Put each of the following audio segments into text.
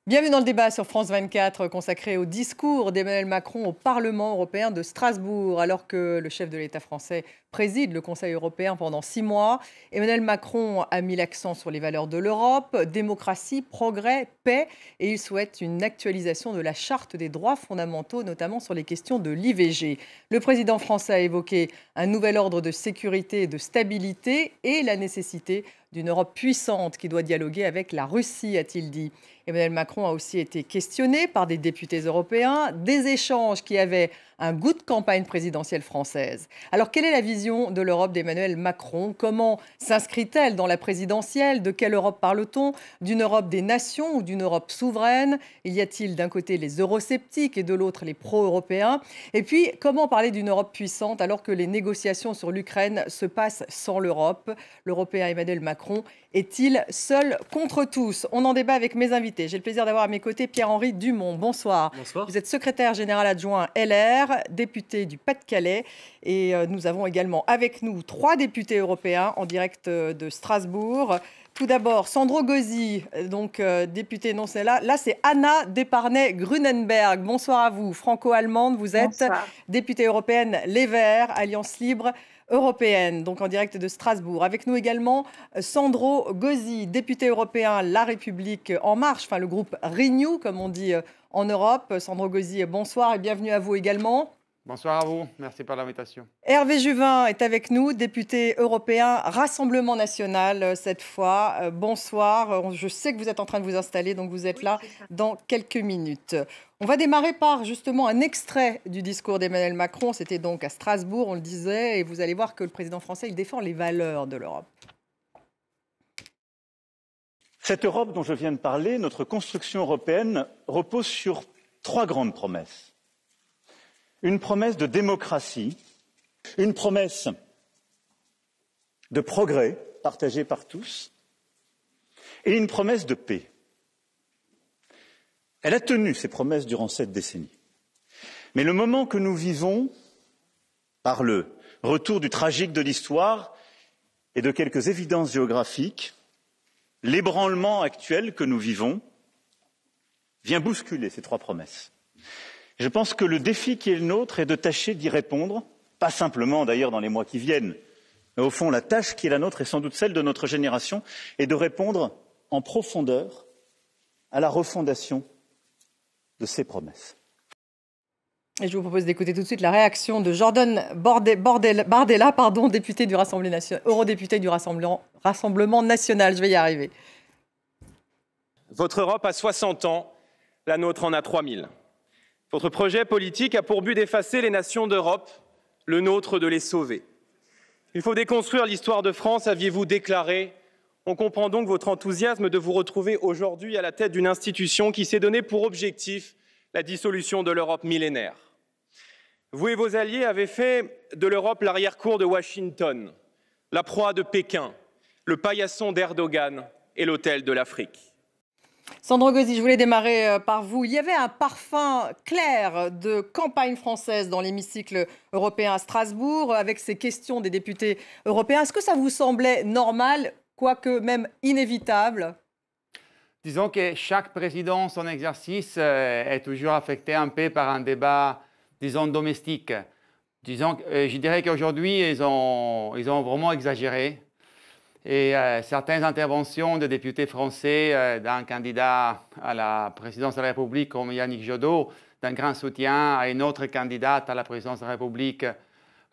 Bienvenue dans le débat sur France 24 consacré au discours d'Emmanuel Macron au Parlement européen de Strasbourg. Alors que le chef de l'État français préside le Conseil européen pendant 6 mois, Emmanuel Macron a mis l'accent sur les valeurs de l'Europe, démocratie, progrès, paix, et il souhaite une actualisation de la charte des droits fondamentaux, notamment sur les questions de l'IVG. Le président français a évoqué un nouvel ordre de sécurité et de stabilité et la nécessité d'une Europe puissante qui doit dialoguer avec la Russie, a-t-il dit. Emmanuel Macron a aussi été questionné par des députés européens, des échanges qui avaient un goût de campagne présidentielle française. Alors, quelle est la vision de l'Europe d'Emmanuel Macron? Comment s'inscrit-elle dans la présidentielle? De quelle Europe parle-t-on? D'une Europe des nations ou d'une Europe souveraine? Y a-t-il d'un côté les eurosceptiques et de l'autre les pro-européens? Et puis, comment parler d'une Europe puissante alors que les négociations sur l'Ukraine se passent sans l'Europe? L'Européen Emmanuel Macron est-il seul contre tous? On en débat avec mes invités. J'ai le plaisir d'avoir à mes côtés Pierre-Henri Dumont. Bonsoir. Bonsoir. Vous êtes secrétaire général adjoint LR, député du Pas-de-Calais. Et nous avons également avec nous 3 députés européens en direct de Strasbourg. Tout d'abord, Sandro Gozi, donc députée, non c'est là. Là, c'est Anna Desparnay-Grunenberg. Bonsoir à vous, franco-allemande. Vous êtes députée européenne Les Verts, Alliance Libre européenne, donc en direct de Strasbourg. Avec nous également Sandro Gozi, député européen La République En Marche, enfin le groupe Renew, comme on dit en Europe. Sandro Gozi, bonsoir et bienvenue à vous également. Bonsoir à vous, merci pour l'invitation. Hervé Juvin est avec nous, député européen Rassemblement National cette fois. Bonsoir, je sais que vous êtes en train de vous installer, donc vous êtes là dans quelques minutes. On va démarrer par justement un extrait du discours d'Emmanuel Macron. C'était donc à Strasbourg, on le disait, et vous allez voir que le président français, il défend les valeurs de l'Europe. Cette Europe dont je viens de parler, notre construction européenne, repose sur 3 grandes promesses. Une promesse de démocratie, une promesse de progrès partagé par tous et une promesse de paix. Elle a tenu ces promesses durant 7 décennies. Mais le moment que nous vivons, par le retour du tragique de l'histoire et de quelques évidences géographiques, l'ébranlement actuel que nous vivons vient bousculer ces 3 promesses. Je pense que le défi qui est le nôtre est de tâcher d'y répondre, pas simplement d'ailleurs dans les mois qui viennent, mais au fond la tâche qui est la nôtre est sans doute celle de notre génération, et de répondre en profondeur à la refondation de ces promesses. Et je vous propose d'écouter tout de suite la réaction de Jordan Bardella, député du eurodéputé du Rassemblement National. Je vais y arriver. Votre Europe a 60 ans, la nôtre en a 3000. Votre projet politique a pour but d'effacer les nations d'Europe, le nôtre de les sauver. Il faut déconstruire l'histoire de France, aviez-vous déclaré. On comprend donc votre enthousiasme de vous retrouver aujourd'hui à la tête d'une institution qui s'est donné pour objectif la dissolution de l'Europe millénaire. Vous et vos alliés avez fait de l'Europe l'arrière-cour de Washington, la proie de Pékin, le paillasson d'Erdogan et l'hôtel de l'Afrique. Sandro Gozi, je voulais démarrer par vous. Il y avait un parfum clair de campagne française dans l'hémicycle européen à Strasbourg, avec ces questions des députés européens. Est-ce que ça vous semblait normal, quoique même inévitable? Disons que chaque présidence en exercice est toujours affectée un peu par un débat, disons, domestique. Je dirais qu'aujourd'hui, ils ont vraiment exagéré. Et certaines interventions de députés français, d'un candidat à la présidence de la République comme Yannick Jadot, d'un grand soutien à une autre candidate à la présidence de la République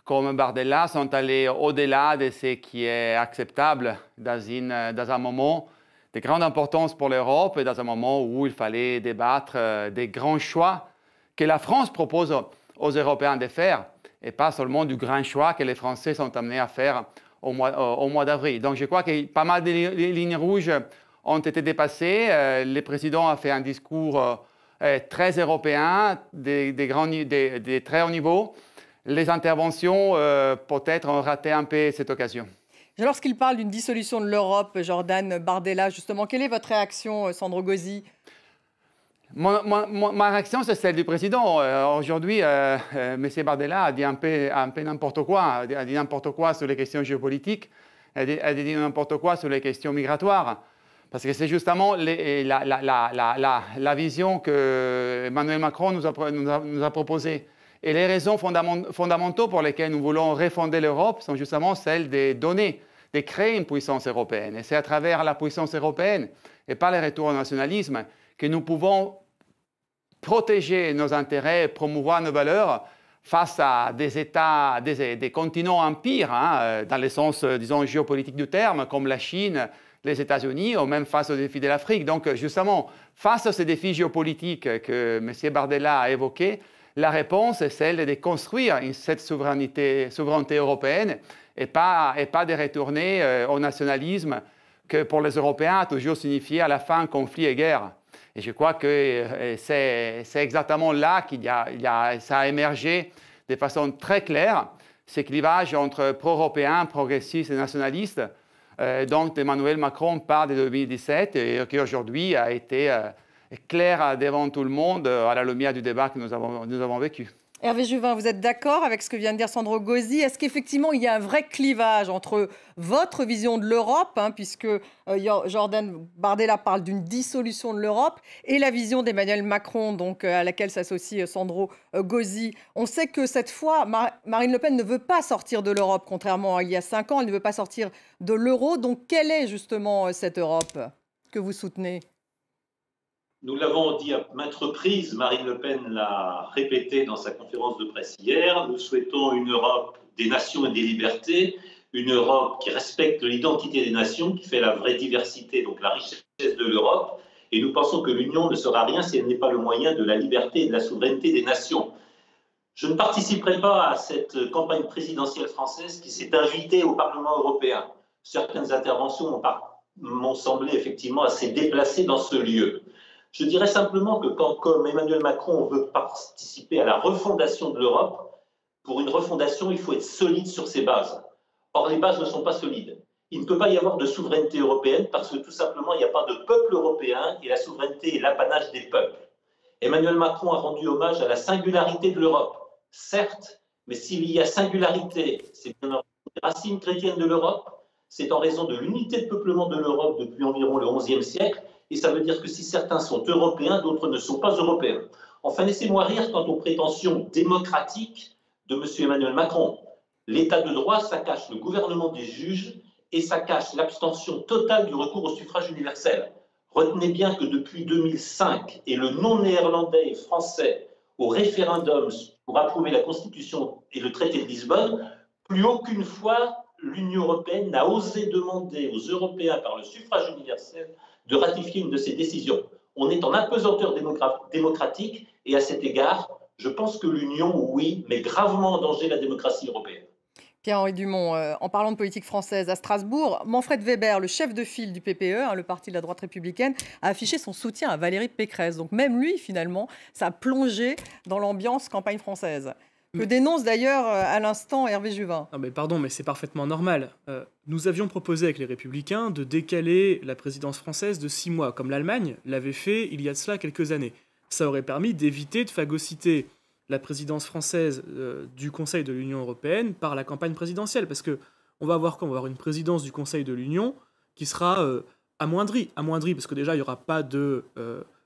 comme Bardella, sont allées au-delà de ce qui est acceptable dans un moment de grande importance pour l'Europe et dans un moment où il fallait débattre des grands choix que la France propose aux Européens de faire et pas seulement du grand choix que les Français sont amenés à faire au mois d'avril. Donc je crois que pas mal de lignes rouges ont été dépassées. Le président a fait un discours très européen, de très haut niveau. Les interventions peut-être ont raté un peu cette occasion. Lorsqu'il parle d'une dissolution de l'Europe, Jordan Bardella, justement, quelle est votre réaction, Sandro Gozi? Ma réaction, c'est celle du président. Aujourd'hui, M. Bardella a dit un peu n'importe quoi. A dit n'importe quoi sur les questions géopolitiques. A dit n'importe quoi sur les questions migratoires. Parce que c'est justement la vision que Emmanuel Macron nous a proposée. Et les raisons fondamentales pour lesquelles nous voulons refonder l'Europe sont justement celles de donner, de créer une puissance européenne. Et c'est à travers la puissance européenne et par le retour au nationalisme que nous pouvons protéger nos intérêts et promouvoir nos valeurs face à des États, des continents empires, hein, dans le sens, disons, géopolitique du terme, comme la Chine, les États-Unis, ou même face aux défis de l'Afrique. Donc, justement, face à ces défis géopolitiques que M. Bardella a évoqués, la réponse est celle de construire cette souveraineté européenne et pas de retourner au nationalisme que pour les Européens a toujours signifié à la fin conflit et guerre. Et je crois que c'est exactement là ça a émergé de façon très claire, ce clivage entre pro-européens, progressistes et nationalistes, dont Emmanuel Macron parle de 2017 et qui aujourd'hui a été clair devant tout le monde à la lumière du débat que nous avons vécu. Hervé Juvin, vous êtes d'accord avec ce que vient de dire Sandro Gozzi? Est-ce qu'effectivement, il y a un vrai clivage entre votre vision de l'Europe, hein, puisque Jordan Bardella parle d'une dissolution de l'Europe, et la vision d'Emmanuel Macron, donc, à laquelle s'associe Sandro Gozzi? On sait que cette fois, Marine Le Pen ne veut pas sortir de l'Europe, contrairement à il y a 5 ans, elle ne veut pas sortir de l'euro. Donc, quelle est justement cette Europe que vous soutenez? Nous l'avons dit à maintes reprises, Marine Le Pen l'a répété dans sa conférence de presse hier, nous souhaitons une Europe des nations et des libertés, une Europe qui respecte l'identité des nations, qui fait la vraie diversité, donc la richesse de l'Europe, et nous pensons que l'Union ne sera rien si elle n'est pas le moyen de la liberté et de la souveraineté des nations. Je ne participerai pas à cette campagne présidentielle française qui s'est invitée au Parlement européen. Certaines interventions m'ont semblé effectivement assez déplacées dans ce lieu. Je dirais simplement que quand, comme Emmanuel Macron, veut participer à la refondation de l'Europe, pour une refondation, il faut être solide sur ses bases. Or, les bases ne sont pas solides. Il ne peut pas y avoir de souveraineté européenne parce que tout simplement, il n'y a pas de peuple européen et la souveraineté est l'apanage des peuples. Emmanuel Macron a rendu hommage à la singularité de l'Europe. Certes, mais s'il y a singularité, c'est bien les racines chrétiennes de l'Europe, c'est en raison de l'unité de peuplement de l'Europe depuis environ le XIe siècle. Et ça veut dire que si certains sont européens, d'autres ne sont pas européens. Enfin, laissez-moi rire quant aux prétentions démocratiques de M. Emmanuel Macron. L'état de droit, ça cache le gouvernement des juges et ça cache l'abstention totale du recours au suffrage universel. Retenez bien que depuis 2005 et le non néerlandais et français au référendum pour approuver la Constitution et le traité de Lisbonne, plus aucune fois l'Union européenne n'a osé demander aux Européens par le suffrage universel de ratifier une de ces décisions. On est en apesanteur démocratique et à cet égard, je pense que l'Union, oui, met gravement en danger la démocratie européenne. Pierre-Henri Dumont, en parlant de politique française, à Strasbourg, Manfred Weber, le chef de file du PPE, hein, le parti de la droite républicaine, a affiché son soutien à Valérie Pécresse. Donc même lui, finalement, ça a plongé dans l'ambiance campagne française. Que dénonce d'ailleurs à l'instant Hervé Juvin. Non mais pardon, mais c'est parfaitement normal. Nous avions proposé avec les Républicains de décaler la présidence française de 6 mois, comme l'Allemagne l'avait fait il y a de cela quelques années. Ça aurait permis d'éviter de phagocyter la présidence française du Conseil de l'Union européenne par la campagne présidentielle. Parce qu'on va avoir quoi? On va avoir une présidence du Conseil de l'Union qui sera amoindrie. Amoindrie parce que déjà, il n'y aura pas de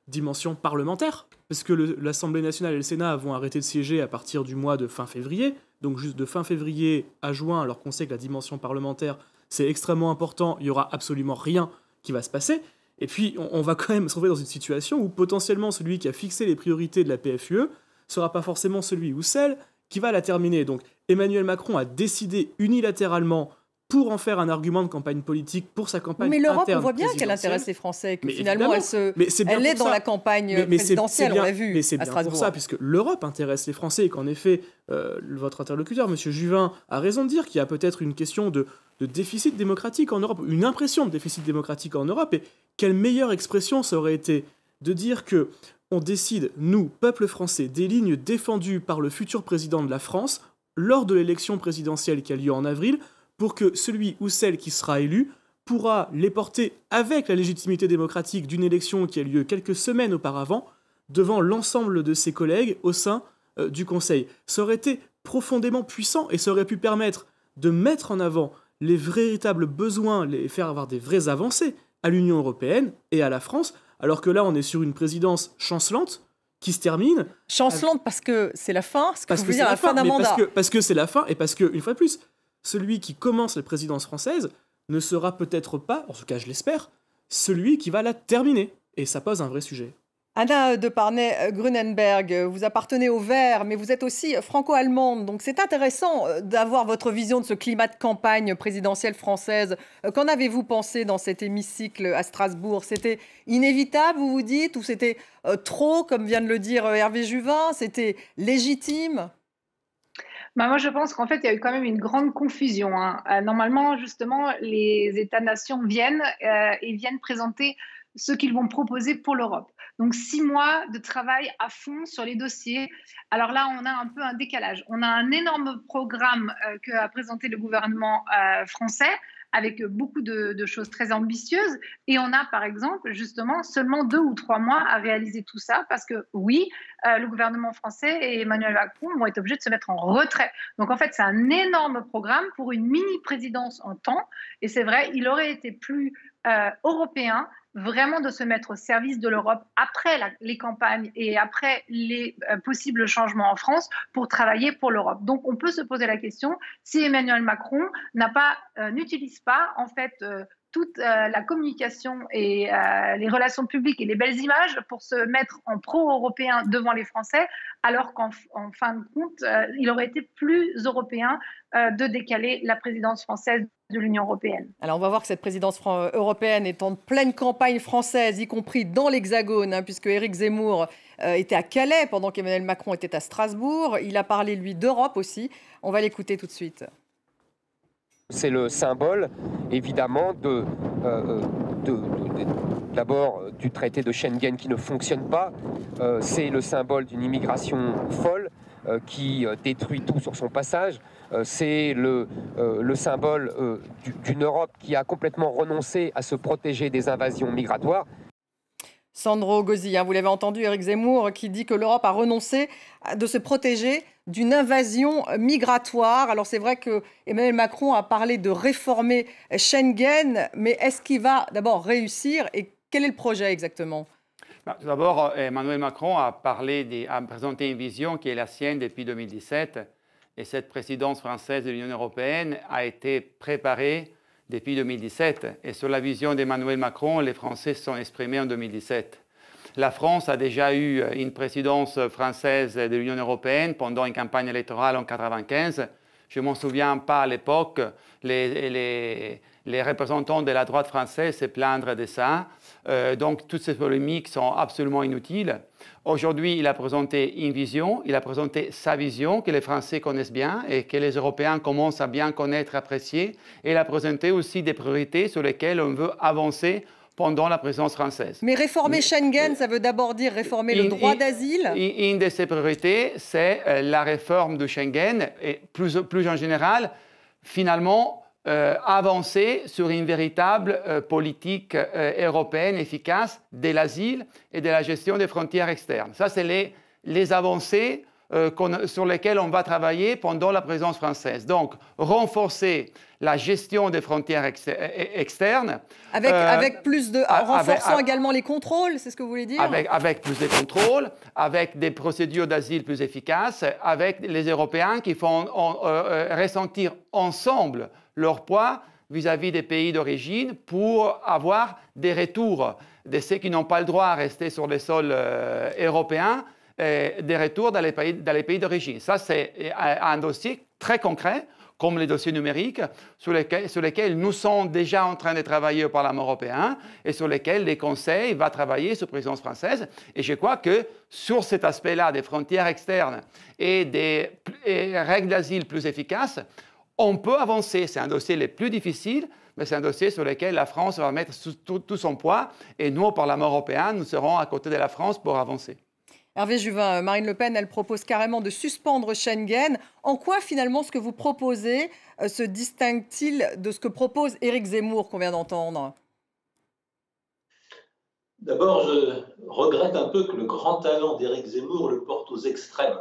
dimension parlementaire, parce que l'Assemblée nationale et le Sénat vont arrêter de siéger à partir du mois de fin février, donc juste de fin février à juin, alors qu'on sait que la dimension parlementaire, c'est extrêmement important, il n'y aura absolument rien qui va se passer, et puis on va quand même se retrouver dans une situation où potentiellement celui qui a fixé les priorités de la PFUE ne sera pas forcément celui ou celle qui va la terminer. Donc Emmanuel Macron a décidé unilatéralement pour en faire un argument de campagne politique pour sa campagne interne. Mais l'Europe, on voit bien qu'elle intéresse les Français, que finalement elle est dans la campagne présidentielle, on l'a vu. Mais c'est bien pour ça, puisque l'Europe intéresse les Français et qu'en effet, votre interlocuteur, M. Juvin, a raison de dire qu'il y a peut-être une question de déficit démocratique en Europe, une impression de déficit démocratique en Europe, et quelle meilleure expression ça aurait été de dire que on décide, nous, peuple français, des lignes défendues par le futur président de la France lors de l'élection présidentielle qui a lieu en avril, pour que celui ou celle qui sera élu pourra les porter avec la légitimité démocratique d'une élection qui a lieu quelques semaines auparavant devant l'ensemble de ses collègues au sein du Conseil. Ça aurait été profondément puissant et ça aurait pu permettre de mettre en avant les véritables besoins, les faire avoir des vraies avancées à l'Union européenne et à la France, alors que là, on est sur une présidence chancelante qui se termine. Chancelante parce que c'est la fin, parce que c'est la fin d'un mandat. Parce que c'est la fin, et parce que, une fois de plus, celui qui commence la présidence française ne sera peut-être pas, en tout cas je l'espère, celui qui va la terminer. Et ça pose un vrai sujet. Anna de Parnay-Grunenberg, vous appartenez aux Verts, mais vous êtes aussi franco-allemande. Donc c'est intéressant d'avoir votre vision de ce climat de campagne présidentielle française. Qu'en avez-vous pensé dans cet hémicycle à Strasbourg? C'était inévitable, vous vous dites, ou c'était trop, comme vient de le dire Hervé Juvin? C'était légitime? Moi, je pense qu'en fait, il y a eu quand même une grande confusion. Normalement, justement, les États-nations viennent et viennent présenter ce qu'ils vont proposer pour l'Europe. Donc, 6 mois de travail à fond sur les dossiers. Alors là, on a un peu un décalage. On a un énorme programme qu'a présenté le gouvernement français avec beaucoup de choses très ambitieuses. Et on a, par exemple, justement, seulement 2 ou 3 mois à réaliser tout ça parce que, oui, le gouvernement français et Emmanuel Macron vont être obligés de se mettre en retrait. Donc, en fait, c'est un énorme programme pour une mini-présidence en temps. Et c'est vrai, il aurait été plus européen vraiment de se mettre au service de l'Europe après les campagnes et après les possibles changements en France pour travailler pour l'Europe. Donc, on peut se poser la question si Emmanuel Macron n'utilise pas en fait toute la communication et les relations publiques et les belles images pour se mettre en pro-européen devant les Français, alors qu'en fin de compte, il aurait été plus européen de décaler la présidence française de l'Union européenne. Alors on va voir que cette présidence européenne est en pleine campagne française, y compris dans l'Hexagone, puisque Éric Zemmour était à Calais pendant qu'Emmanuel Macron était à Strasbourg. Il a parlé, lui, d'Europe aussi. On va l'écouter tout de suite. C'est le symbole, évidemment, d'abord du traité de Schengen qui ne fonctionne pas. C'est le symbole d'une immigration folle qui détruit tout sur son passage. C'est le symbole d'une Europe qui a complètement renoncé à se protéger des invasions migratoires. Sandro Gozzi, vous l'avez entendu, Éric Zemmour qui dit que l'Europe a renoncé de se protéger d'une invasion migratoire. Alors c'est vrai que Emmanuel Macron a parlé de réformer Schengen, mais est-ce qu'il va d'abord réussir et quel est le projet exactement? Tout d'abord, Emmanuel Macron a présenté une vision qui est la sienne depuis 2017 et cette présidence française de l'Union européenne a été préparée depuis 2017. Et sur la vision d'Emmanuel Macron, les Français se sont exprimés en 2017. La France a déjà eu une présidence française de l'Union européenne pendant une campagne électorale en 1995. Je ne m'en souviens pas à l'époque, les représentants de la droite française se plaindre de ça. Donc toutes ces polémiques sont absolument inutiles. Aujourd'hui, il a présenté une vision, il a présenté sa vision que les Français connaissent bien et que les Européens commencent à bien connaître, apprécier. Et il a présenté aussi des priorités sur lesquelles on veut avancer pendant la présidence française. Mais réformer Schengen, ça veut d'abord dire réformer le droit d'asile? Une de ses priorités, c'est la réforme de Schengen et plus en général, finalement, avancer sur une véritable politique européenne efficace de l'asile et de la gestion des frontières externes. Ça, c'est les avancées sur lesquelles on va travailler pendant la présidence française. Donc, renforcer la gestion des frontières externes. Avec plus de... En renforçant également les contrôles, c'est ce que vous voulez dire? Avec plus de contrôles, avec des procédures d'asile plus efficaces, avec les Européens qui font ressentir ensemble leur poids vis-à-vis des pays d'origine pour avoir des retours de ceux qui n'ont pas le droit à rester sur le sol européen, des retours dans les pays d'origine. Ça, c'est un dossier très concret, comme les dossiers numériques, sur lesquels nous sommes déjà en train de travailler au Parlement européen et sur lesquels les conseils vont travailler sous présidence française. Et je crois que sur cet aspect-là des frontières externes et des règles d'asile plus efficaces, on peut avancer. C'est un dossier le plus difficile, mais c'est un dossier sur lequel la France va mettre tout son poids. Et nous, au Parlement européen, nous serons à côté de la France pour avancer. Hervé Juvin, Marine Le Pen, elle propose carrément de suspendre Schengen. En quoi, finalement, ce que vous proposez se distingue-t-il de ce que propose Éric Zemmour qu'on vient d'entendre? D'abord, je regrette un peu que le grand talent d'Éric Zemmour le porte aux extrêmes.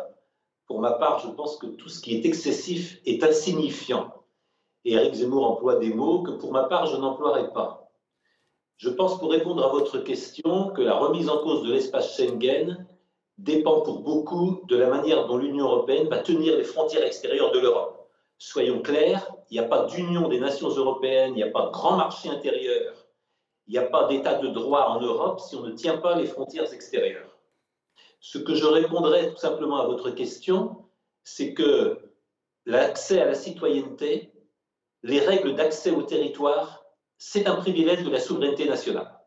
Pour ma part, je pense que tout ce qui est excessif est insignifiant. Et Éric Zemmour emploie des mots que, pour ma part, je n'emploierai pas. Je pense, pour répondre à votre question, que la remise en cause de l'espace Schengen dépend pour beaucoup de la manière dont l'Union européenne va tenir les frontières extérieures de l'Europe. Soyons clairs, il n'y a pas d'union des nations européennes, il n'y a pas de grand marché intérieur, il n'y a pas d'état de droit en Europe si on ne tient pas les frontières extérieures. Ce que je répondrai tout simplement à votre question, c'est que l'accès à la citoyenneté, les règles d'accès au territoire, c'est un privilège de la souveraineté nationale.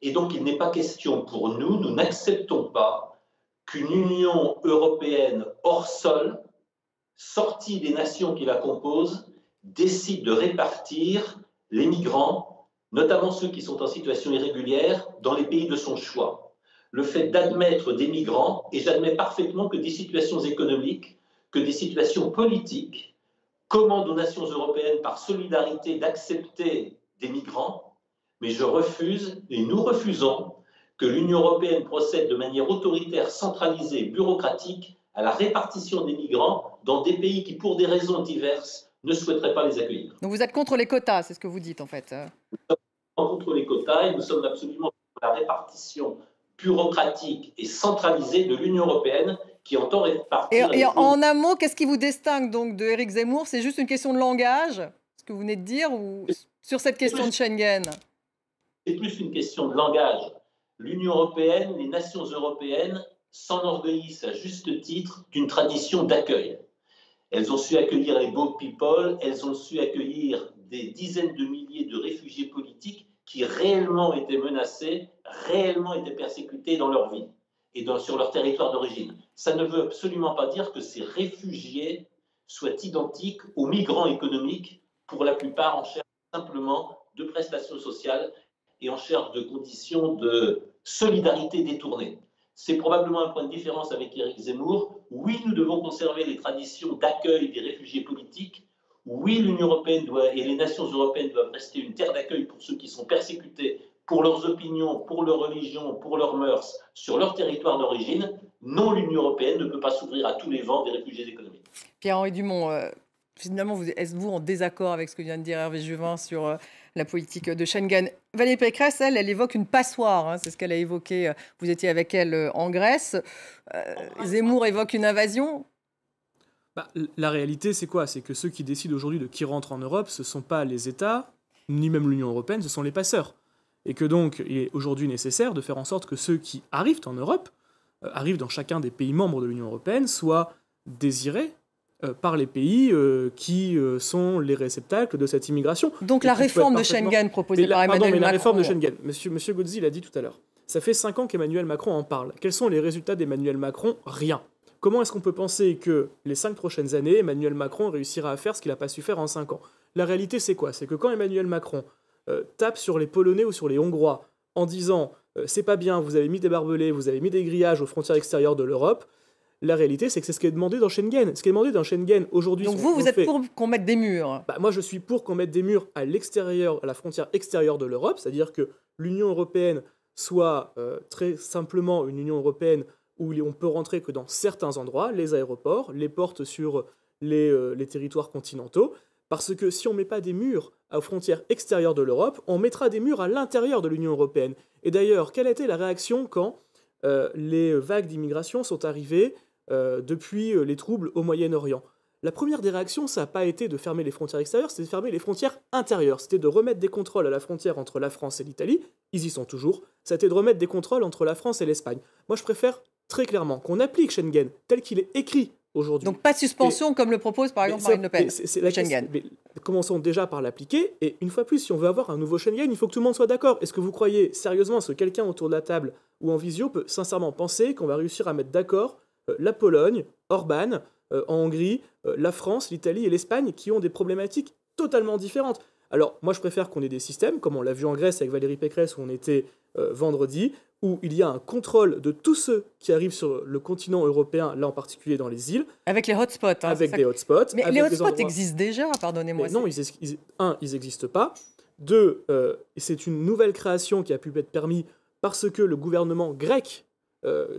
Et donc il n'est pas question pour nous, nous n'acceptons pas qu'une Union européenne hors sol, sortie des nations qui la composent, décide de répartir les migrants, notamment ceux qui sont en situation irrégulière, dans les pays de son choix. Le fait d'admettre des migrants, et j'admets parfaitement que des situations économiques, que des situations politiques, commandent aux nations européennes par solidarité d'accepter des migrants, mais je refuse, et nous refusons, que l'Union européenne procède de manière autoritaire, centralisée, bureaucratique à la répartition des migrants dans des pays qui, pour des raisons diverses, ne souhaiteraient pas les accueillir. Donc vous êtes contre les quotas, c'est ce que vous dites en fait. Nous sommes contre les quotas et nous sommes absolument contre la répartition bureaucratique et centralisée de l'Union européenne qui entend répartir... Et en un mot, qu'est-ce qui vous distingue donc de Éric Zemmour? C'est juste une question de langage, ce que vous venez de dire, ou sur cette question de Schengen? C'est plus une question de langage. L'Union européenne, les nations européennes s'enorgueillissent à juste titre d'une tradition d'accueil. Elles ont su accueillir les boat people, elles ont su accueillir des dizaines de milliers de réfugiés politiques qui réellement étaient menacés, réellement étaient persécutés dans leur vie et sur leur territoire d'origine. Ça ne veut absolument pas dire que ces réfugiés soient identiques aux migrants économiques, pour la plupart en cherche simplement de prestations sociales et en cherche de conditions de solidarité détournées. C'est probablement un point de différence avec Éric Zemmour. Oui, nous devons conserver les traditions d'accueil des réfugiés politiques. Oui, l'Union européenne et les nations européennes doivent rester une terre d'accueil pour ceux qui sont persécutés pour leurs opinions, pour leur religion, pour leurs mœurs, sur leur territoire d'origine. Non, l'Union européenne ne peut pas s'ouvrir à tous les vents des réfugiés économiques. Pierre-Henri Dumont, finalement, êtes-vous en désaccord avec ce que vient de dire Hervé Juvin sur la politique de Schengen? Valérie Pécresse, elle évoque une passoire, hein, c'est ce qu'elle a évoqué, vous étiez avec elle en Grèce. Zemmour évoque une invasion. La réalité, c'est quoi? C'est que ceux qui décident aujourd'hui de qui rentre en Europe, ce ne sont pas les États, ni même l'Union européenne, ce sont les passeurs. Et que donc, il est aujourd'hui nécessaire de faire en sorte que ceux qui arrivent en Europe, arrivent dans chacun des pays membres de l'Union européenne, soient désirés par les pays qui sont les réceptacles de cette immigration. Donc la réforme de Schengen proposée par Emmanuel Macron. La réforme de Schengen, Monsieur Gozzi l'a dit tout à l'heure, ça fait 5 ans qu'Emmanuel Macron en parle. Quels sont les résultats d'Emmanuel Macron? Rien. Comment est-ce qu'on peut penser que les 5 prochaines années, Emmanuel Macron réussira à faire ce qu'il n'a pas su faire en 5 ans? La réalité, c'est quoi? C'est que quand Emmanuel Macron tape sur les Polonais ou sur les Hongrois en disant c'est pas bien, vous avez mis des barbelés, vous avez mis des grillages aux frontières extérieures de l'Europe, la réalité, c'est que c'est ce qui est demandé dans Schengen. Ce qui est demandé dans Schengen aujourd'hui... Donc vous êtes pour qu'on mette des murs? Moi, je suis pour qu'on mette des murs à l'extérieur, à la frontière extérieure de l'Europe, c'est-à-dire que l'Union européenne soit très simplement une Union européenne où on peut rentrer que dans certains endroits, les aéroports, les portes sur les territoires continentaux, parce que si on ne met pas des murs aux frontières extérieures de l'Europe, on mettra des murs à l'intérieur de l'Union européenne. Et d'ailleurs, quelle a été la réaction quand les vagues d'immigration sont arrivées depuis les troubles au Moyen-Orient? La première des réactions, ça n'a pas été de fermer les frontières extérieures, c'était de fermer les frontières intérieures. C'était de remettre des contrôles à la frontière entre la France et l'Italie, ils y sont toujours. Ça a été de remettre des contrôles entre la France et l'Espagne. Moi, je préfère très clairement qu'on applique Schengen tel qu'il est écrit aujourd'hui. Donc pas de suspension comme le propose par exemple Marine Le Pen. Schengen. Mais commençons déjà par l'appliquer, et une fois plus, si on veut avoir un nouveau Schengen, il faut que tout le monde soit d'accord. Est-ce que vous croyez sérieusement, est-ce que quelqu'un autour de la table ou en visio peut sincèrement penser qu'on va réussir à mettre d'accord la Pologne, Orban, en Hongrie, la France, l'Italie et l'Espagne, qui ont des problématiques totalement différentes? Alors, moi, je préfère qu'on ait des systèmes, comme on l'a vu en Grèce avec Valérie Pécresse, où on était vendredi, où il y a un contrôle de tous ceux qui arrivent sur le continent européen, là en particulier dans les îles. Avec les hotspots. Hein, avec des hotspots. Mais les hotspots existent déjà, pardonnez-moi. Non, ils n'existent pas. 2, c'est une nouvelle création qui a pu être permise parce que le gouvernement grec,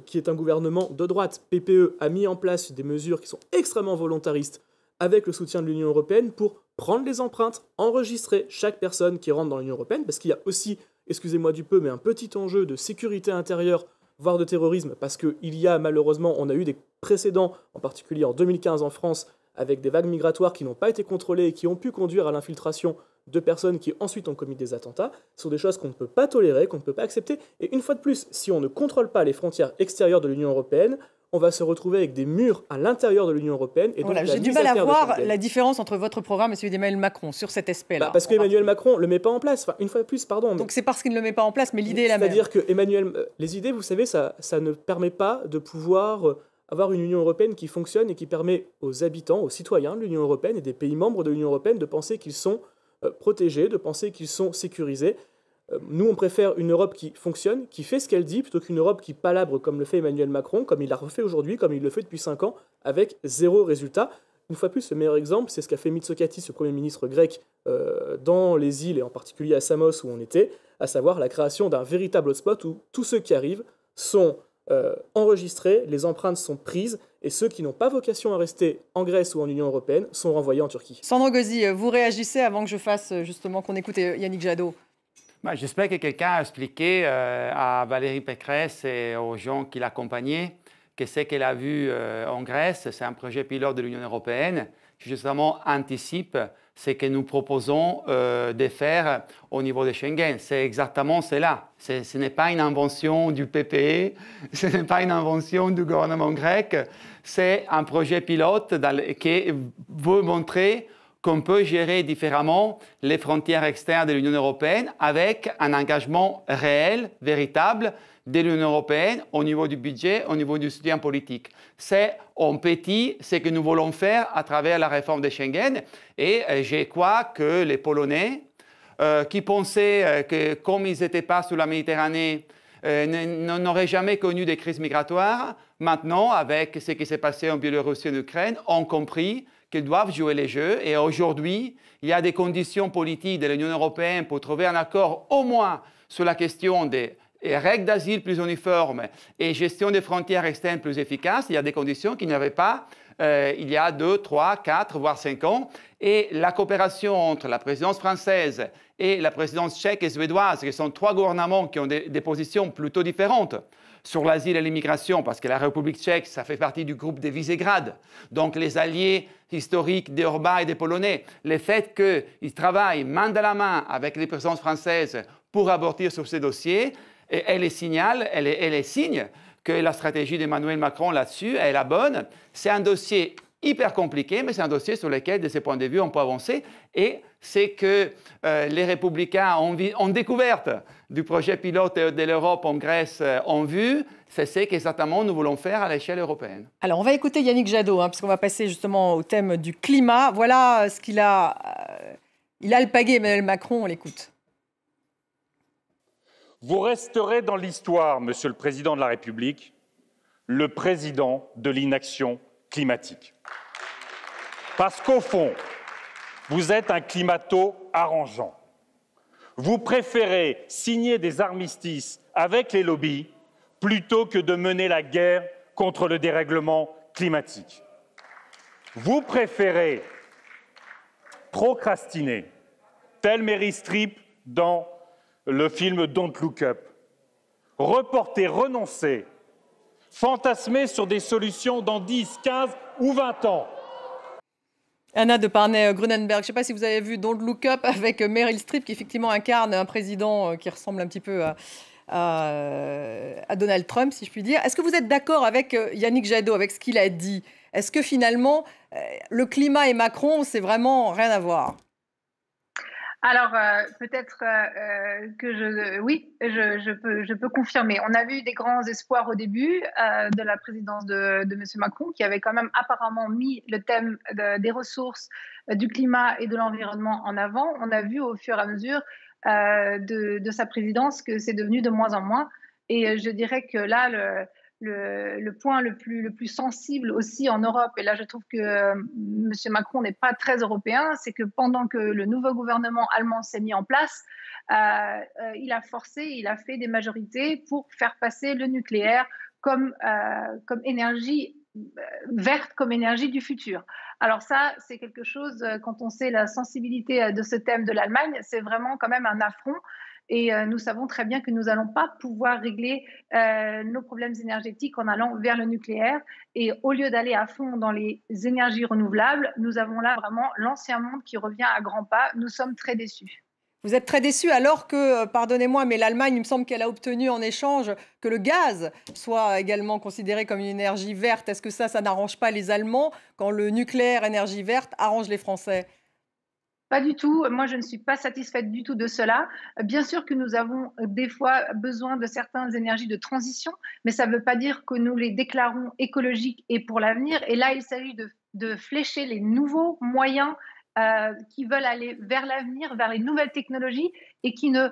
qui est un gouvernement de droite, PPE, a mis en place des mesures qui sont extrêmement volontaristes avec le soutien de l'Union européenne pour prendre les empreintes, enregistrer chaque personne qui rentre dans l'Union européenne, parce qu'il y a aussi excusez-moi du peu, mais un petit enjeu de sécurité intérieure, voire de terrorisme, parce qu'il y a malheureusement, on a eu des précédents, en particulier en 2015 en France, avec des vagues migratoires qui n'ont pas été contrôlées et qui ont pu conduire à l'infiltration de personnes qui ensuite ont commis des attentats. Ce sont des choses qu'on ne peut pas tolérer, qu'on ne peut pas accepter. Et une fois de plus, si on ne contrôle pas les frontières extérieures de l'Union européenne, on va se retrouver avec des murs à l'intérieur de l'Union européenne. Et donc voilà, j'ai du mal à voir la différence entre votre programme et celui d'Emmanuel Macron sur cet aspect-là. Parce qu'Emmanuel Macron ne le met pas en place. Enfin, une fois de plus, pardon. Donc c'est parce qu'il ne le met pas en place, mais l'idée est la même. C'est-à-dire que les idées, vous savez, ça ne permet pas de pouvoir avoir une Union européenne qui fonctionne et qui permet aux habitants, aux citoyens de l'Union européenne et des pays membres de l'Union européenne de penser qu'ils sont protégés, de penser qu'ils sont sécurisés. Nous, on préfère une Europe qui fonctionne, qui fait ce qu'elle dit, plutôt qu'une Europe qui palabre comme le fait Emmanuel Macron, comme il l'a refait aujourd'hui, comme il le fait depuis 5 ans, avec 0 résultat. Une fois de plus, le meilleur exemple, c'est ce qu'a fait Mitsotakis, le Premier ministre grec, dans les îles, et en particulier à Samos où on était, à savoir la création d'un véritable hotspot où tous ceux qui arrivent sont enregistrés, les empreintes sont prises, et ceux qui n'ont pas vocation à rester en Grèce ou en Union européenne sont renvoyés en Turquie. Sandro Gozzi, vous réagissez avant que je fasse justement qu'on écoute Yannick Jadot. J'espère que quelqu'un a expliqué à Valérie Pécresse et aux gens qui l'accompagnaient que ce qu'elle a vu en Grèce, c'est un projet pilote de l'Union européenne qui justement anticipe ce que nous proposons de faire au niveau de Schengen. C'est exactement cela. Ce n'est pas une invention du PPE, ce n'est pas une invention du gouvernement grec, c'est un projet pilote qui veut montrer qu'on peut gérer différemment les frontières externes de l'Union européenne avec un engagement réel, véritable, de l'Union européenne au niveau du budget, au niveau du soutien politique. C'est en petit ce que nous voulons faire à travers la réforme de Schengen. Et je crois que les Polonais, qui pensaient que comme ils n'étaient pas sous la Méditerranée, n'auraient jamais connu des crises migratoires, maintenant, avec ce qui s'est passé en Biélorussie et en Ukraine, ont compris qu'ils doivent jouer les jeux. Et aujourd'hui, il y a des conditions politiques de l'Union européenne pour trouver un accord au moins sur la question des règles d'asile plus uniformes et gestion des frontières externes plus efficace. Il y a des conditions qu'il n'y avait pas il y a 2, 3, 4, voire 5 ans. Et la coopération entre la présidence française et la présidence tchèque et suédoise, qui sont 3 gouvernements qui ont des positions plutôt différentes sur l'asile et l'immigration, parce que la République tchèque, ça fait partie du groupe des Visegrad, donc les alliés historiques des Orban et des Polonais. Le fait qu'ils travaillent main dans la main avec les présidences françaises pour aborder sur ces dossiers, elle est signe que la stratégie d'Emmanuel Macron là-dessus est la bonne. C'est un dossier hyper compliqué, mais c'est un dossier sur lequel, de ce point de vue, on peut avancer. Et c'est que les Républicains ont découverte du projet pilote de l'Europe en Grèce ont vu, c'est ce qu'exactement nous voulons faire à l'échelle européenne. Alors, on va écouter Yannick Jadot, puisqu'on va passer justement au thème du climat. Voilà ce qu'il a... il a alpagué Emmanuel Macron, on l'écoute. Vous resterez dans l'histoire, Monsieur le Président de la République, le président de l'inaction climatique. Parce qu'au fond, vous êtes un climato-arrangeant. Vous préférez signer des armistices avec les lobbies plutôt que de mener la guerre contre le dérèglement climatique. Vous préférez procrastiner, tel Meryl Streep dans le film Don't Look Up, reporter, renoncer, fantasmer sur des solutions dans 10, 15 ou 20 ans. Anna de Parnay-Grunenberg, je ne sais pas si vous avez vu Don't Look Up avec Meryl Streep, qui effectivement incarne un président qui ressemble un petit peu à Donald Trump, si je puis dire. Est-ce que vous êtes d'accord avec Yannick Jadot, avec ce qu'il a dit? Est-ce que finalement, le climat et Macron, c'est vraiment rien à voir? Alors, peut-être que oui, je peux confirmer. On a vu des grands espoirs au début de la présidence de M. Macron, qui avait quand même apparemment mis le thème des ressources, du climat et de l'environnement en avant. On a vu au fur et à mesure de sa présidence que c'est devenu de moins en moins. Et je dirais que là, le point le plus sensible aussi en Europe, et là je trouve que M. Macron n'est pas très européen, c'est que pendant que le nouveau gouvernement allemand s'est mis en place, il a fait des majorités pour faire passer le nucléaire comme énergie verte, comme énergie du futur. Alors ça, c'est quelque chose, quand on sait la sensibilité de ce thème de l'Allemagne, c'est vraiment quand même un affront. Et nous savons très bien que nous n'allons pas pouvoir régler nos problèmes énergétiques en allant vers le nucléaire. Et au lieu d'aller à fond dans les énergies renouvelables, nous avons là vraiment l'ancien monde qui revient à grands pas. Nous sommes très déçus. Vous êtes très déçus alors que, pardonnez-moi, mais l'Allemagne, il me semble qu'elle a obtenu en échange que le gaz soit également considéré comme une énergie verte. Est-ce que ça n'arrange pas les Allemands quand le nucléaire, énergie verte, arrange les Français? Pas du tout. Moi, je ne suis pas satisfaite du tout de cela. Bien sûr que nous avons des fois besoin de certaines énergies de transition, mais ça ne veut pas dire que nous les déclarons écologiques et pour l'avenir. Et là, il s'agit de flécher les nouveaux moyens qui veulent aller vers l'avenir, vers les nouvelles technologies et qui ne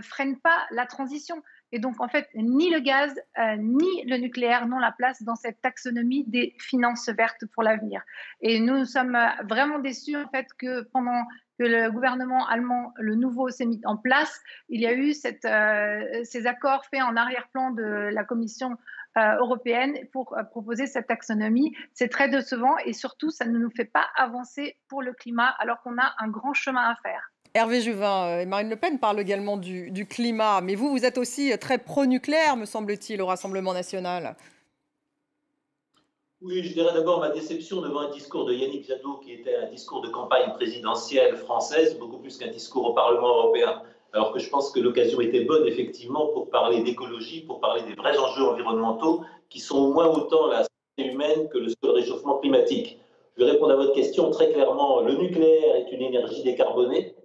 freinent pas la transition. Et donc, en fait, ni le gaz, ni le nucléaire n'ont la place dans cette taxonomie des finances vertes pour l'avenir. Et nous sommes vraiment déçus, en fait, que pendant que le gouvernement allemand, le nouveau, s'est mis en place, il y a eu ces accords faits en arrière-plan de la Commission européenne pour proposer cette taxonomie. C'est très décevant et surtout, ça ne nous fait pas avancer pour le climat alors qu'on a un grand chemin à faire. Hervé Juvin et Marine Le Pen parlent également du climat, mais vous êtes aussi très pro-nucléaire, me semble-t-il, au Rassemblement national. Oui, je dirais d'abord ma déception devant un discours de Yannick Jadot qui était un discours de campagne présidentielle française, beaucoup plus qu'un discours au Parlement européen. Alors que je pense que l'occasion était bonne, effectivement, pour parler d'écologie, pour parler des vrais enjeux environnementaux qui sont au moins autant la santé humaine que le seul réchauffement climatique. Je vais répondre à votre question très clairement. Le nucléaire est une énergie décarbonée.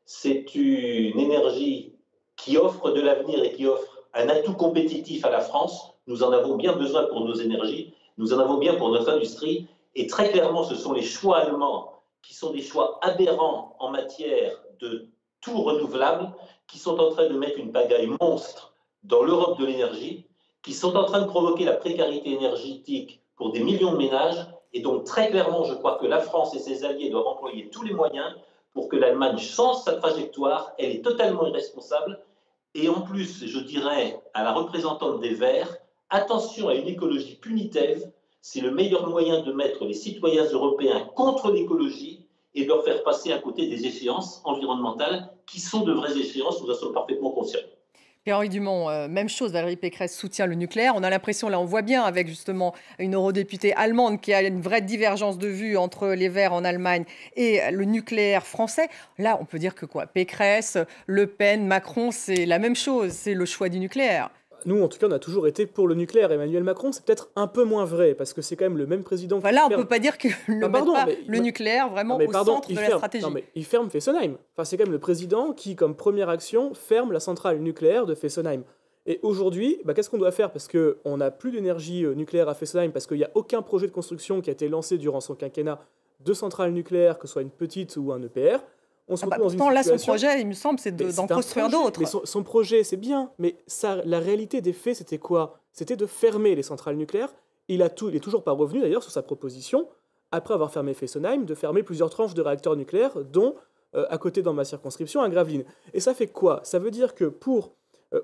C'est une énergie qui offre de l'avenir et qui offre un atout compétitif à la France. Nous en avons bien besoin pour nos énergies, nous en avons bien pour notre industrie. Et très clairement, ce sont les choix allemands qui sont des choix aberrants en matière de tout renouvelable, qui sont en train de mettre une pagaille monstre dans l'Europe de l'énergie, qui sont en train de provoquer la précarité énergétique pour des millions de ménages. Et donc, très clairement, je crois que la France et ses alliés doivent employer tous les moyens pour que l'Allemagne change sa trajectoire. Elle est totalement irresponsable. Et en plus, je dirais à la représentante des Verts, attention à une écologie punitive. C'est le meilleur moyen de mettre les citoyens européens contre l'écologie et de leur faire passer à côté des échéances environnementales qui sont de vraies échéances, nous en sommes parfaitement conscients. Pierre-Henri Dumont, même chose, Valérie Pécresse soutient le nucléaire. On a l'impression, là on voit bien avec justement une eurodéputée allemande qui a une vraie divergence de vue entre les Verts en Allemagne et le nucléaire français. Là on peut dire que quoi, Pécresse, Le Pen, Macron, c'est la même chose, c'est le choix du nucléaire. Nous, en tout cas, on a toujours été pour le nucléaire. Emmanuel Macron, c'est peut-être un peu moins vrai, parce que c'est quand même le même président... Voilà, on ne peut pas dire que le nucléaire vraiment au centre de la stratégie. Non, mais il ferme Fessenheim. Enfin, c'est quand même le président qui, comme première action, ferme la centrale nucléaire de Fessenheim. Et aujourd'hui, qu'est-ce qu'on doit faire? Parce qu'on n'a plus d'énergie nucléaire à Fessenheim, parce qu'il n'y a aucun projet de construction qui a été lancé durant son quinquennat de centrale nucléaire, que ce soit une petite ou un EPR. On se retrouve dans une situation... Là, son projet, il me semble, c'est d'en construire d'autres. Mais son projet, c'est bien, mais la réalité des faits, c'était quoi? C'était de fermer les centrales nucléaires. Il n'est toujours pas revenu, d'ailleurs, sur sa proposition, après avoir fermé Fessenheim, de fermer plusieurs tranches de réacteurs nucléaires, dont, à côté dans ma circonscription, à Gravelines. Et ça fait quoi? Ça veut dire que pour,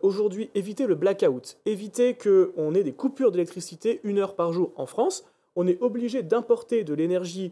aujourd'hui, éviter le blackout, éviter qu'on ait des coupures d'électricité 1 heure par jour en France, on est obligé d'importer de l'énergie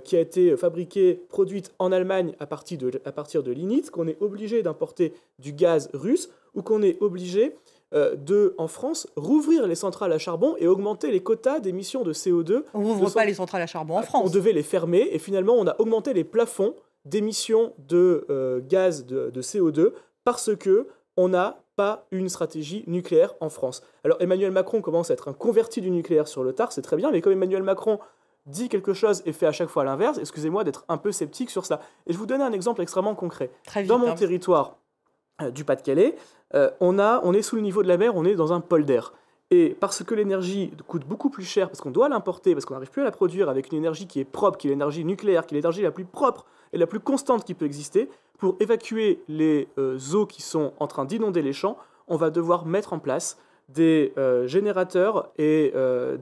qui a été fabriquée, produite en Allemagne à partir de lignite, qu'on est obligé d'importer du gaz russe, ou qu'on est obligé en France, rouvrir les centrales à charbon et augmenter les quotas d'émissions de CO2. On n'ouvre pas les centrales à charbon en France. On devait les fermer, et finalement, on a augmenté les plafonds d'émissions de gaz de CO2 parce qu'on n'a pas une stratégie nucléaire en France. Alors Emmanuel Macron commence à être un converti du nucléaire sur le tard, c'est très bien, mais comme Emmanuel Macron dit quelque chose et fait à chaque fois l'inverse, excusez-moi d'être un peu sceptique sur ça. Et je vous donne un exemple extrêmement concret. Dans mon territoire du Pas-de-Calais, on est sous le niveau de la mer, on est dans un polder. Et parce que l'énergie coûte beaucoup plus cher, parce qu'on doit l'importer, parce qu'on n'arrive plus à la produire avec une énergie qui est propre, qui est l'énergie nucléaire, qui est l'énergie la plus propre et la plus constante qui peut exister, pour évacuer les eaux qui sont en train d'inonder les champs, on va devoir mettre en place des générateurs et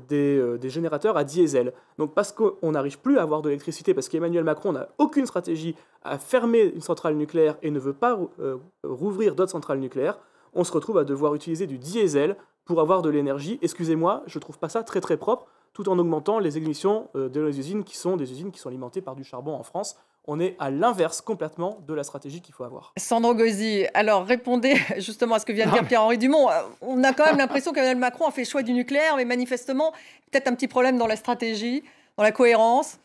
des générateurs à diesel. Donc parce qu'on n'arrive plus à avoir de l'électricité, parce qu'Emmanuel Macron n'a aucune stratégie à fermer une centrale nucléaire et ne veut pas rouvrir d'autres centrales nucléaires, on se retrouve à devoir utiliser du diesel pour avoir de l'énergie. Excusez-moi, je ne trouve pas ça très très propre, tout en augmentant les émissions de nos usines qui sont des usines qui sont alimentées par du charbon en France. On est à l'inverse complètement de la stratégie qu'il faut avoir. Sandro Gozzi, alors répondez justement à ce que vient de dire Pierre-Henri Dumont. On a quand même l'impression qu'Emmanuel Macron a fait choix du nucléaire, mais manifestement, peut-être un petit problème dans la stratégie, dans la cohérence.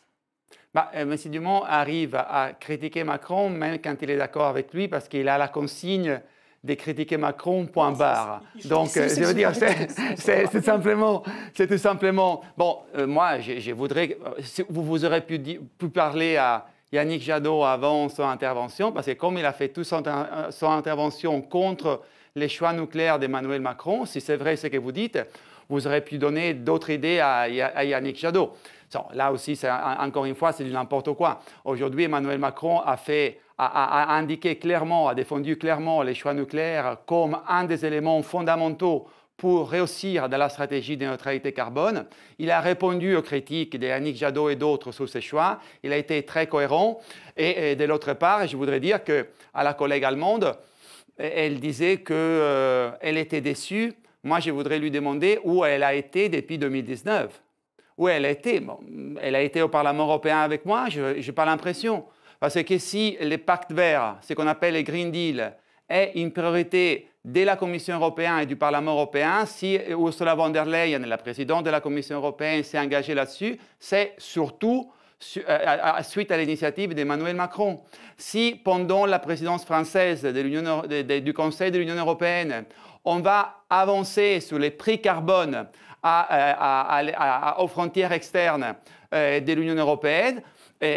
M. Dumont arrive à critiquer Macron même quand il est d'accord avec lui, parce qu'il a la consigne de critiquer Macron, point barre. Donc, je veux dire, c'est tout simplement... Bon, moi, je voudrais... Vous aurez pu parler à Yannick Jadot avant son intervention, parce que comme il a fait toute son intervention contre les choix nucléaires d'Emmanuel Macron, si c'est vrai ce que vous dites, vous aurez pu donner d'autres idées à Yannick Jadot. Là aussi, encore une fois, c'est du n'importe quoi. Aujourd'hui, Emmanuel Macron a indiqué clairement, a défendu clairement les choix nucléaires comme un des éléments fondamentaux pour réussir dans la stratégie de neutralité carbone. Il a répondu aux critiques de Yannick Jadot et d'autres sur ces choix. Il a été très cohérent. Et de l'autre part, je voudrais dire qu'à la collègue allemande, elle disait qu'elle était déçue. Moi, je voudrais lui demander où elle a été depuis 2019. Où elle a été. Bon, elle a été au Parlement européen avec moi, je n'ai pas l'impression. Parce que si le pacte vert, ce qu'on appelle le Green Deal, est une priorité de la Commission européenne et du Parlement européen, si Ursula von der Leyen, la présidente de la Commission européenne, s'est engagée là-dessus, c'est surtout suite à l'initiative d'Emmanuel Macron. Si pendant la présidence française du Conseil de l'Union européenne, on va avancer sur les prix carbone aux frontières externes de l'Union européenne,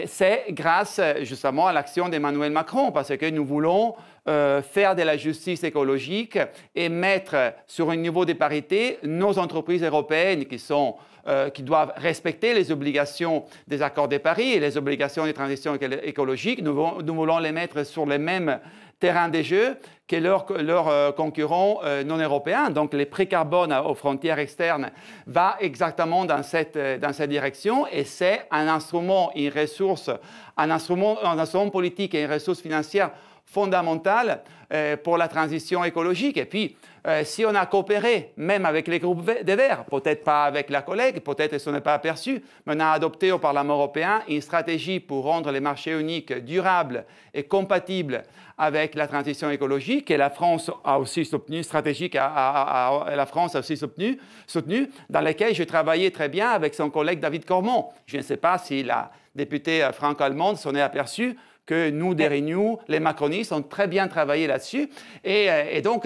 c'est grâce justement à l'action d'Emmanuel Macron, parce que nous voulons faire de la justice écologique et mettre sur un niveau de parité nos entreprises européennes qui doivent respecter les obligations des accords de Paris et les obligations de transition écologique. Nous voulons les mettre sur les mêmes terrains de jeu que leurs concurrents non européens. Donc, les prix carbone aux frontières externes va exactement dans cette direction, et c'est un instrument, un instrument politique et une ressource financière fondamentale pour la transition écologique. Et puis, si on a coopéré, même avec les groupes des Verts, peut-être pas avec la collègue, peut-être que ce n'est pas aperçu, mais on a adopté au Parlement européen une stratégie pour rendre les marchés uniques durables et compatibles avec la transition écologique, et la France a aussi soutenu, la France a aussi soutenu, dans laquelle j'ai travaillé très bien avec son collègue David Cormont. Je ne sais pas si la députée franco-allemande s'en est aperçue, que nous, des Renew, les macronistes, ont très bien travaillé là-dessus. Et donc,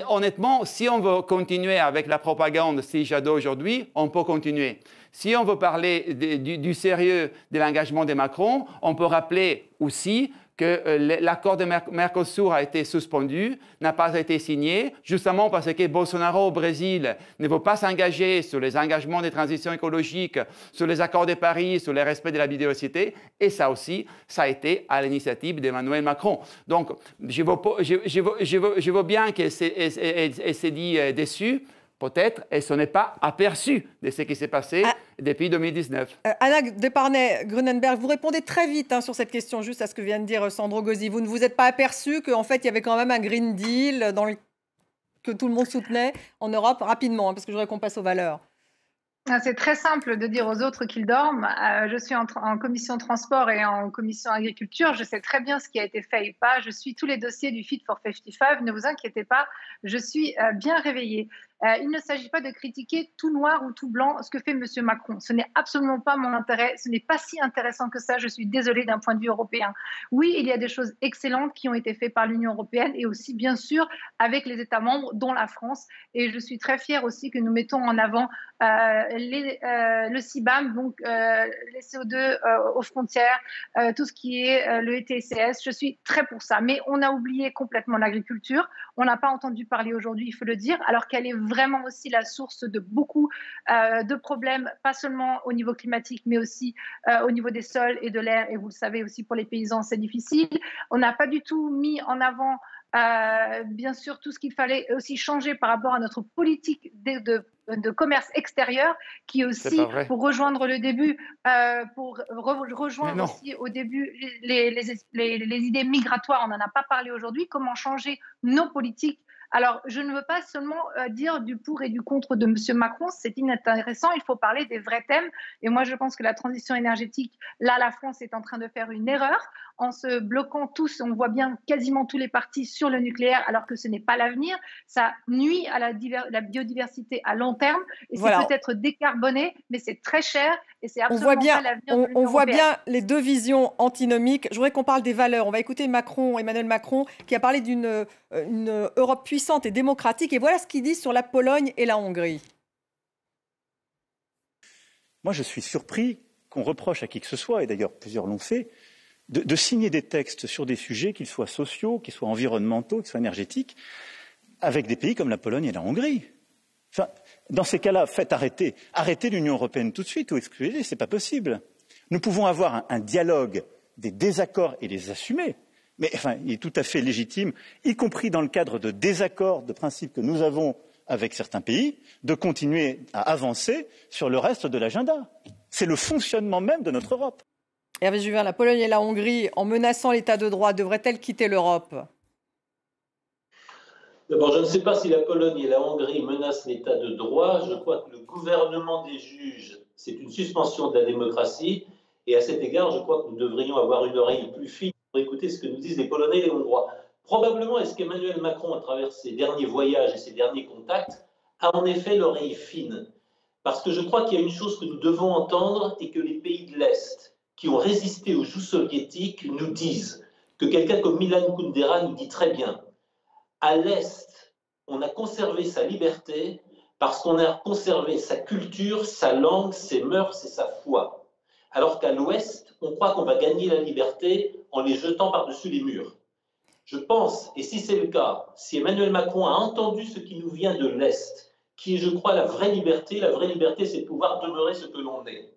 honnêtement, si on veut continuer avec la propagande si Jadot aujourd'hui, on peut continuer. Si on veut parler du sérieux de l'engagement de Macron, on peut rappeler aussi que l'accord de Mercosur a été suspendu, n'a pas été signé, justement parce que Bolsonaro au Brésil ne veut pas s'engager sur les engagements de transition écologique, sur les accords de Paris, sur le respect de la biodiversité, et ça aussi, ça a été à l'initiative d'Emmanuel Macron. Donc, je veux bien qu'elle s'est dit déçue, peut-être, et ce n'est pas aperçu de ce qui s'est passé depuis 2019. Anna Desparnay-Grunenberg, vous répondez très vite sur cette question, juste à ce que vient de dire Sandro Gozzi. Vous ne vous êtes pas aperçu qu'en fait, il y avait quand même un Green Deal que tout le monde soutenait en Europe, rapidement, parce que je voudrais qu'on passe aux valeurs. C'est très simple de dire aux autres qu'ils dorment. Je suis en commission transport et en commission agriculture. Je sais très bien ce qui a été fait et pas. Je suis tous les dossiers du Fit for 55. Ne vous inquiétez pas, je suis bien réveillée. Il ne s'agit pas de critiquer tout noir ou tout blanc ce que fait M. Macron. Ce n'est absolument pas mon intérêt. Ce n'est pas si intéressant que ça. Je suis désolée d'un point de vue européen. Oui, il y a des choses excellentes qui ont été faites par l'Union européenne et aussi, bien sûr, avec les États membres, dont la France. Et je suis très fière aussi que nous mettons en avant le CBAM, donc les CO2 aux frontières, tout ce qui est le ETCS. Je suis très pour ça. Mais on a oublié complètement l'agriculture. On n'a pas entendu parler aujourd'hui, il faut le dire, alors qu'elle est vraiment aussi la source de beaucoup de problèmes, pas seulement au niveau climatique, mais aussi au niveau des sols et de l'air. Et vous le savez aussi, pour les paysans, c'est difficile. On n'a pas du tout mis en avant, bien sûr, tout ce qu'il fallait aussi changer par rapport à notre politique de commerce extérieur, qui aussi, pour rejoindre le début, pour rejoindre aussi au début les idées migratoires, on n'en a pas parlé aujourd'hui, comment changer nos politiques Alors, je ne veux pas seulement dire du pour et du contre de M. Macron, c'est inintéressant, il faut parler des vrais thèmes. Et moi, je pense que la transition énergétique, là, la France est en train de faire une erreur en se bloquant tous, on voit bien quasiment tous les partis sur le nucléaire, alors que ce n'est pas l'avenir. Ça nuit à la biodiversité à long terme, et c'est peut-être décarboné, mais c'est très cher, et c'est absolument pas l'avenir de l'Union européenne. On voit bien les deux visions antinomiques. Je voudrais qu'on parle des valeurs. On va écouter Emmanuel Macron, qui a parlé d'une Europe puissante et démocratique. Et voilà ce qu'il dit sur la Pologne et la Hongrie. Moi, je suis surpris qu'on reproche à qui que ce soit, et d'ailleurs plusieurs l'ont fait, de signer des textes sur des sujets, qu'ils soient sociaux, qu'ils soient environnementaux, qu'ils soient énergétiques, avec des pays comme la Pologne et la Hongrie. Enfin, dans ces cas-là, faites arrêter l'Union européenne tout de suite ou excluez-les, c'est pas possible. Nous pouvons avoir un dialogue des désaccords et les assumer. Mais enfin, il est tout à fait légitime, y compris dans le cadre de désaccords de principes que nous avons avec certains pays, de continuer à avancer sur le reste de l'agenda. C'est le fonctionnement même de notre Europe. Hervé Juvin, la Pologne et la Hongrie, en menaçant l'état de droit, devraient-elles quitter l'Europe ? D'abord, je ne sais pas si la Pologne et la Hongrie menacent l'état de droit. Je crois que le gouvernement des juges, c'est une suspension de la démocratie. Et à cet égard, je crois que nous devrions avoir une oreille plus fine pour écouter ce que nous disent les Polonais et les Hongrois. Probablement, est-ce qu'Emmanuel Macron, à travers ses derniers voyages et ses derniers contacts, a en effet l'oreille fine? Parce que je crois qu'il y a une chose que nous devons entendre et que les pays de l'Est, qui ont résisté aux jougs soviétiques, nous disent, que quelqu'un comme Milan Kundera nous dit très bien. À l'Est, on a conservé sa liberté parce qu'on a conservé sa culture, sa langue, ses mœurs et sa foi. Alors qu'à l'Ouest, on croit qu'on va gagner la liberté en les jetant par-dessus les murs. Je pense, et si c'est le cas, si Emmanuel Macron a entendu ce qui nous vient de l'Est, qui est, je crois, la vraie liberté, c'est de pouvoir demeurer ce que l'on est.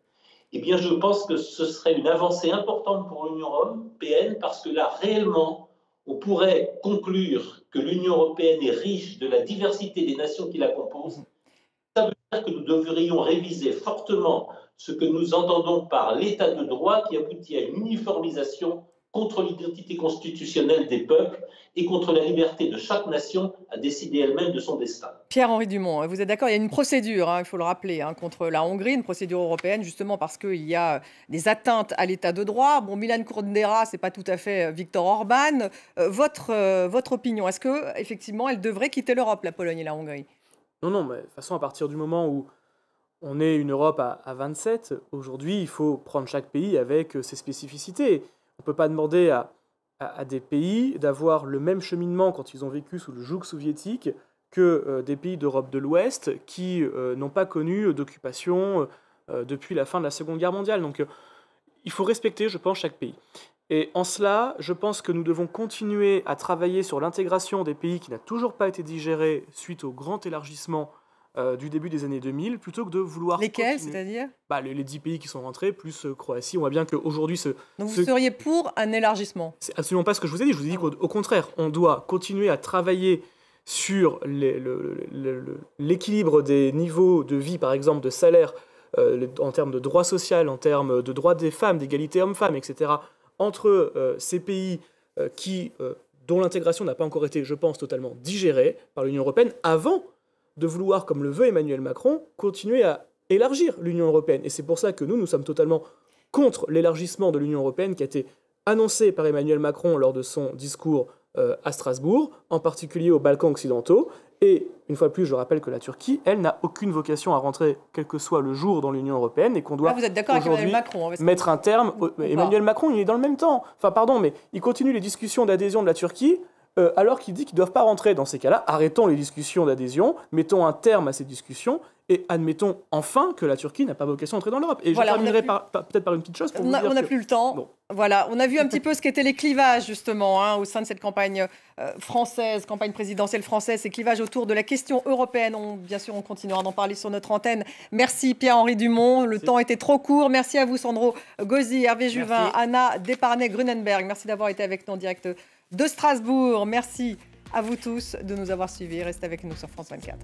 Eh bien, je pense que ce serait une avancée importante pour l'Union européenne parce que là, réellement, on pourrait conclure que l'Union européenne est riche de la diversité des nations qui la composent. Ça veut dire que nous devrions réviser fortement ce que nous entendons par l'état de droit qui aboutit à une uniformisation contre l'identité constitutionnelle des peuples et contre la liberté de chaque nation à décider elle-même de son destin. Pierre-Henri Dumont, vous êtes d'accord, il y a une procédure, il faut le rappeler, contre la Hongrie, une procédure européenne, justement parce qu'il y a des atteintes à l'état de droit. Bon, Milan Kundera, ce n'est pas tout à fait Viktor Orban. Votre opinion, est-ce qu'effectivement, elle devrait quitter l'Europe, la Pologne et la Hongrie? Non, mais de toute façon, à partir du moment où on est une Europe à 27, aujourd'hui, il faut prendre chaque pays avec ses spécificités. On ne peut pas demander à des pays d'avoir le même cheminement quand ils ont vécu sous le joug soviétique que des pays d'Europe de l'Ouest qui n'ont pas connu d'occupation depuis la fin de la Seconde Guerre mondiale. Donc il faut respecter, je pense, chaque pays. Et en cela, je pense que nous devons continuer à travailler sur l'intégration des pays qui n'a toujours pas été digérée suite au grand élargissement du début des années 2000, plutôt que de vouloir... Lesquels, c'est-à-dire les 10 pays qui sont rentrés, plus Croatie. On voit bien qu'aujourd'hui... Donc vous seriez pour un élargissement? C'est absolument pas ce que je vous ai dit. Je vous ai dit qu'au contraire, on doit continuer à travailler sur l'équilibre des niveaux de vie, par exemple, de salaire, en termes de droits sociaux, en termes de droits des femmes, d'égalité hommes-femmes, etc., entre ces pays dont l'intégration n'a pas encore été, je pense, totalement digérée par l'Union européenne, avant de vouloir, comme le veut Emmanuel Macron, continuer à élargir l'Union européenne. Et c'est pour ça que nous sommes totalement contre l'élargissement de l'Union européenne qui a été annoncé par Emmanuel Macron lors de son discours à Strasbourg, en particulier aux Balkans occidentaux. Et une fois de plus, je rappelle que la Turquie, elle, n'a aucune vocation à rentrer, quel que soit le jour, dans l'Union européenne, et qu'on doit vous êtes d'accord avec Emmanuel Macron, mettre un terme... Emmanuel Macron, il est dans le même temps. Enfin, pardon, mais il continue les discussions d'adhésion de la Turquie, alors qu'il dit qu'ils ne doivent pas rentrer. Dans ces cas-là, arrêtons les discussions d'adhésion, mettons un terme à ces discussions, et admettons enfin que la Turquie n'a pas vocation à entrer dans l'Europe. Et voilà, je terminerai peut-être par une petite chose pour vous dire on n'a plus le temps. Bon. Voilà, on a vu un petit peu ce qu'étaient les clivages, justement, au sein de cette campagne française, campagne présidentielle française, ces clivages autour de la question européenne. Bien sûr, on continuera d'en parler sur notre antenne. Merci Pierre-Henri Dumont, le temps était trop court. Merci à vous Sandro Gozzi, Hervé Juvin, Anna Desparnay-Grunenberg. Merci d'avoir été avec nous en direct de Strasbourg. Merci à vous tous de nous avoir suivis. Restez avec nous sur France 24.